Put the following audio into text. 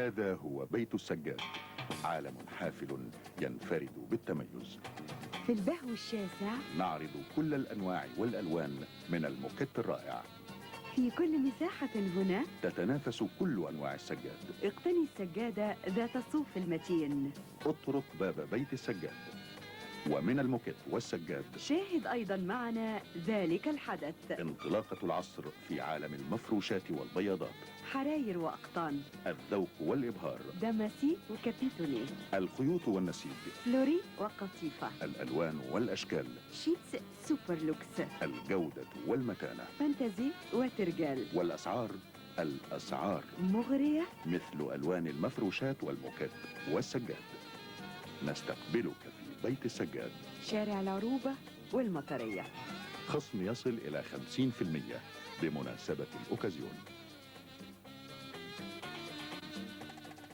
هذا هو بيت السجاد، عالم حافل ينفرد بالتميز. في البهو الشاسع نعرض كل الأنواع والألوان من الموكيت الرائع. في كل مساحة هنا تتنافس كل أنواع السجاد. اقتني السجادة ذات الصوف المتين. اطرق باب بيت السجاد. ومن الموكيت والسجاد شاهد أيضا معنا ذلك الحدث. انطلاقة العصر في عالم المفروشات والبياضات. حراير وأقطان، الذوق والإبهار، دماسي وكابيتوني، الخيوط والنسيج، فلوري وقطيفة، الألوان والأشكال، شيتس سوبر لوكس، الجودة والمتانة، فانتازي وترجال. والأسعار الأسعار مغرية. مثل ألوان المفروشات والموكيت والسجاد. نستقبلك في بيت السجاد، شارع العروبة والمطرية. خصم يصل إلى 50% بمناسبة الأوكازيون.